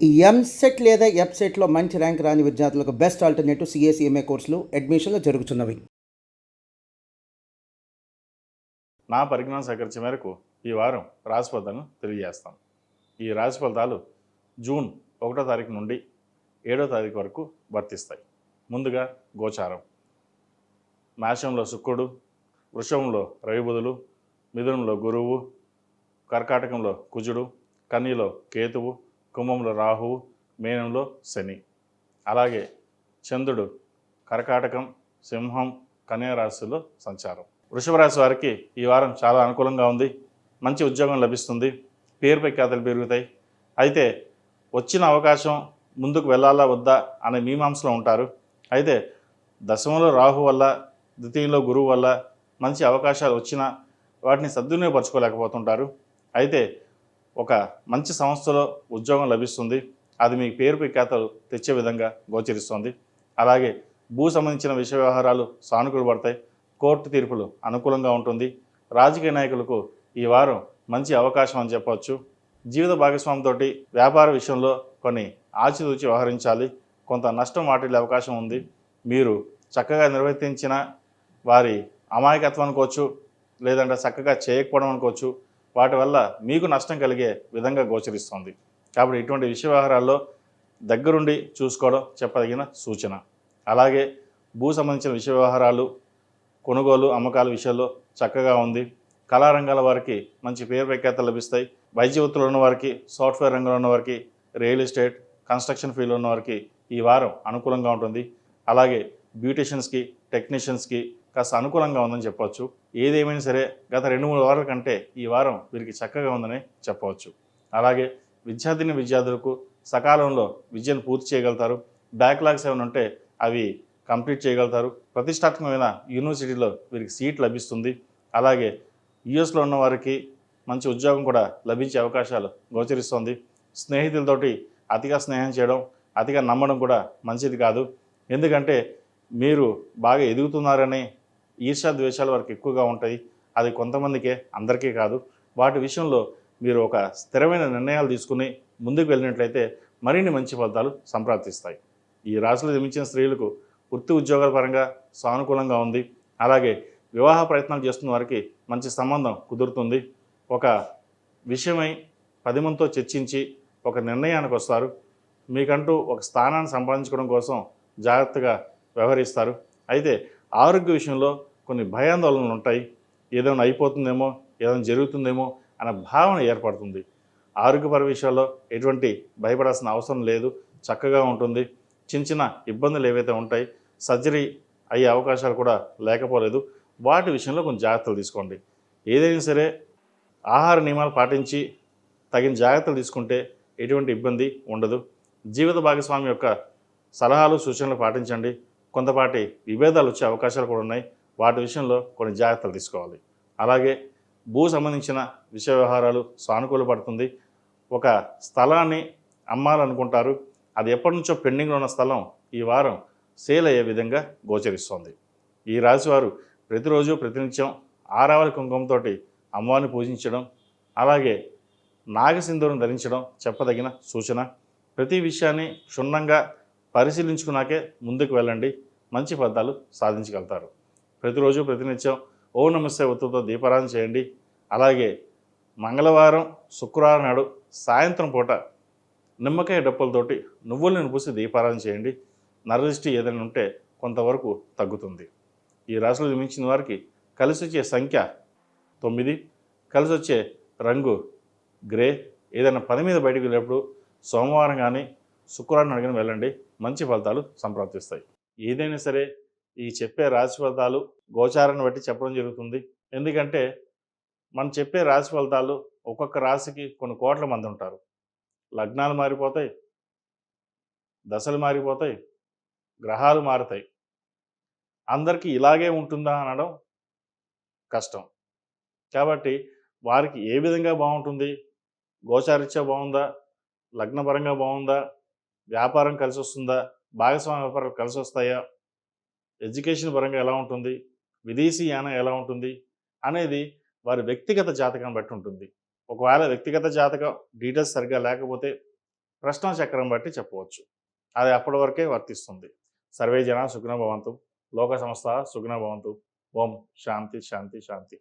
ఈ ఎంసెట్ లేదా ఎఫ్సెట్‌లో మంచి ర్యాంక్ రాని విద్యార్థులకు బెస్ట్ ఆల్టర్‌నేటివ్ సీఏసీఎంఏ కోర్సులు అడ్మిషన్‌లు జరుగుతున్నవి. నా పరిజ్ఞానం సేకరించే మేరకు ఈ వారం రాశి ఫలితాలను తెలియజేస్తాం. ఈ రాశి ఫలితాలు జూన్ 1వ తారీఖు నుండి 7వ తారీఖు వరకు వర్తిస్తాయి. ముందుగా గోచారం. మేషంలో శుక్రుడు, వృషభంలో రవి బుధులు, మిథునంలో గురువు, కర్కాటకంలో కుజుడు, కన్యలో కేతువు, కుంభంలో రాహువు, మీనంలో శని. అలాగే చంద్రుడు కర్కాటకం, సింహం, కన్యా రాశిలో సంచారం. వృషభ రాశి వారికి ఈ వారం చాలా అనుకూలంగా ఉంది. మంచి ఉద్యోగం లభిస్తుంది. పేరు ప్రఖ్యాతలు పెరుగుతాయి. అయితే వచ్చిన అవకాశం ముందుకు వెళ్ళాలా వద్దా అనే మీమాంసలో ఉంటారు. అయితే దశమంలో రాహు వల్ల, ద్వితీయంలో గురువు వల్ల మంచి అవకాశాలు వచ్చినా వాటిని సద్వినియోగపరచుకోలేకపోతుంటారు. అయితే ఒక మంచి సంస్థలో ఉద్యోగం లభిస్తుంది. అది మీకు పేరు ప్రఖ్యాతలు తెచ్చే విధంగా గోచరిస్తుంది. అలాగే భూ సంబంధించిన విషయ వ్యవహారాలు సానుకూల పడతాయి. కోర్టు తీర్పులు అనుకూలంగా ఉంటుంది. రాజకీయ నాయకులకు ఈ వారం మంచి అవకాశం అని చెప్పవచ్చు. జీవిత భాగస్వామితోటి వ్యాపార విషయంలో కొన్ని ఆచితూచి వ్యవహరించాలి. కొంత నష్టం వాటిల్లే అవకాశం ఉంది. మీరు చక్కగా నిర్వర్తించిన వారి అమాయకత్వం అనుకోవచ్చు, లేదంటే చక్కగా చేయకపోవడం అనుకోవచ్చు. వాటి వల్ల మీకు నష్టం కలిగే విధంగా గోచరిస్తుంది. కాబట్టి ఇటువంటి విషయ వ్యవహారాల్లో దగ్గరుండి చూసుకోవడం చెప్పదగిన సూచన. అలాగే భూ సంబంధించిన విషయ వ్యవహారాలు, కొనుగోలు అమ్మకాల విషయాల్లో చక్కగా ఉంది. కళారంగాల వారికి మంచి పేరు ప్రఖ్యాతలు లభిస్తాయి. వైద్య వృత్తిలో ఉన్న వారికి, సాఫ్ట్వేర్ రంగంలో ఉన్న వారికి, రియల్ ఎస్టేట్, కన్స్ట్రక్షన్ ఫీల్డ్లో ఉన్న వారికి ఈ వారం అనుకూలంగా ఉంటుంది. అలాగే బ్యూటీషియన్స్కి, టెక్నీషియన్స్కి కాస్త అనుకూలంగా ఉందని చెప్పవచ్చు. ఏదేమైనా సరే గత 2-3 వారాల కంటే ఈ వారం వీరికి చక్కగా ఉందని చెప్పవచ్చు. అలాగే విద్యార్థులకు సకాలంలో విద్యను పూర్తి చేయగలుగుతారు. బ్యాక్లాగ్స్ ఏమైనా ఉంటే అవి కంప్లీట్ చేయగలుగుతారు. ప్రతిష్టాత్మకమైన యూనివర్సిటీలో వీరికి సీట్ లభిస్తుంది. అలాగే యూఎస్లో ఉన్న వారికి మంచి ఉద్యోగం కూడా లభించే అవకాశాలు గోచరిస్తుంది. స్నేహితులతోటి అతిగా స్నేహం చేయడం, అతిగా నమ్మడం కూడా మంచిది కాదు. ఎందుకంటే మీరు బాగా ఎదుగుతున్నారని ఈర్ష్యా ద్వేషాలు వారికి ఎక్కువగా ఉంటాయి. అది కొంతమందికే, అందరికీ కాదు. వాటి విషయంలో మీరు ఒక స్థిరమైన నిర్ణయాలు తీసుకుని ముందుకు వెళ్ళినట్లయితే మరిన్ని మంచి ఫలితాలు సంప్రాప్తిస్తాయి. ఈ రాశిలో జన్మించిన స్త్రీలకు వృత్తి ఉద్యోగాల పరంగా సానుకూలంగా ఉంది. అలాగే వివాహ ప్రయత్నాలు చేస్తున్న వారికి మంచి సంబంధం కుదురుతుంది. ఒక విషయమై 10 మందితో చర్చించి ఒక నిర్ణయానికి వస్తారు. మీకంటూ ఒక స్థానాన్ని సంపాదించుకోవడం కోసం జాగ్రత్తగా వ్యవహరిస్తారు. అయితే ఆరోగ్య విషయంలో కొన్ని భయాందోళనలు ఉంటాయి. ఏదైనా అయిపోతుందేమో, ఏదైనా జరుగుతుందేమో అనే భావన ఏర్పడుతుంది. ఆరోగ్యపర విషయాల్లో ఎటువంటి భయపడాల్సిన అవసరం లేదు. చక్కగా ఉంటుంది. చిన్న చిన్న ఇబ్బందులు ఏవైతే ఉంటాయి, సర్జరీ అయ్యే అవకాశాలు కూడా లేకపోలేదు. వాటి విషయంలో కొంచెం జాగ్రత్తలు తీసుకోండి. ఏదైనా సరే ఆహార నియమాలు పాటించి తగిన జాగ్రత్తలు తీసుకుంటే ఎటువంటి ఇబ్బంది ఉండదు. జీవిత భాగస్వామి యొక్క సలహాలు, సూచనలు పాటించండి. కొంతపాటి విభేదాలు వచ్చే అవకాశాలు కూడా ఉన్నాయి. వాటి విషయంలో కొన్ని జాగ్రత్తలు తీసుకోవాలి. అలాగే భూ సంబంధించిన విషయ వ్యవహారాలు సానుకూల పడుతుంది. ఒక స్థలాన్ని అమ్మాలనుకుంటారు. అది ఎప్పటి నుంచో పెండింగ్లో ఉన్న స్థలం ఈ వారం సేల్ అయ్యే విధంగా గోచరిస్తోంది. ఈ రాశివారు ప్రతిరోజు ప్రతినిత్యం ఆరావళి కుంకుమతో అమ్మవారిని పూజించడం, అలాగే నాగసింధూరం ధరించడం చెప్పదగిన సూచన. ప్రతి విషయాన్ని క్షుణ్ణంగా పరిశీలించుకున్నాకే ముందుకు వెళ్ళండి. మంచి ఫలితాలు సాధించగలుగుతారు. ప్రతిరోజు ప్రతినిత్యం ఓం నమస్తే ఒత్తుతో దీపారాధన చేయండి. అలాగే మంగళవారం, శుక్రవారం నాడు సాయంత్రం పూట నిమ్మకాయ డప్పులతోటి నువ్వుల నూనె పూసి దీపారాధన చేయండి. నరదృష్టి ఏదైనా ఉంటే కొంతవరకు తగ్గుతుంది. ఈ రాశిలో జన్మించిన వారికి కలిసి వచ్చే సంఖ్య 9, కలిసి వచ్చే రంగు గ్రే. ఏదైనా పని మీద బయటకు వెళ్ళేప్పుడు సోమవారం కానీ శుక్రవారం అడిగిన వెళ్ళండి. మంచి ఫలితాలు సంప్రాప్తిస్తాయి. ఏదైనా సరే ఈ చెప్పే రాశి ఫలితాలు గోచారాన్ని బట్టి చెప్పడం జరుగుతుంది. ఎందుకంటే మనం చెప్పే రాశి ఫలితాలు ఒక్కొక్క రాశికి కొన్ని కోట్ల మంది ఉంటారు. లగ్నాలు మారిపోతాయి, దశలు మారిపోతాయి, గ్రహాలు మారుతాయి. అందరికీ ఇలాగే ఉంటుందా అనడం కష్టం. కాబట్టి వారికి ఏ విధంగా బాగుంటుంది, గోచారీత్యా బాగుందా, లగ్నపరంగా బాగుందా, వ్యాపారం కలిసి వస్తుందా, భాగస్వామ్య వ్యాపారాలు కలిసి వస్తాయా, ఎడ్యుకేషన్ పరంగా ఎలా ఉంటుంది, విదేశీ యానం ఎలా ఉంటుంది అనేది వారి వ్యక్తిగత జాతకాన్ని బట్టి ఉంటుంది. ఒకవేళ వ్యక్తిగత జాతకం డీటెయిల్స్ సరిగ్గా లేకపోతే ప్రశ్న చక్రం బట్టి చెప్పవచ్చు. అది అప్పటి వరకే వర్తిస్తుంది. సర్వే జన సుఖినో భవంతు. లోక సంస్థ సుఖినో భవంతు. ఓం శాంతి శాంతి శాంతి.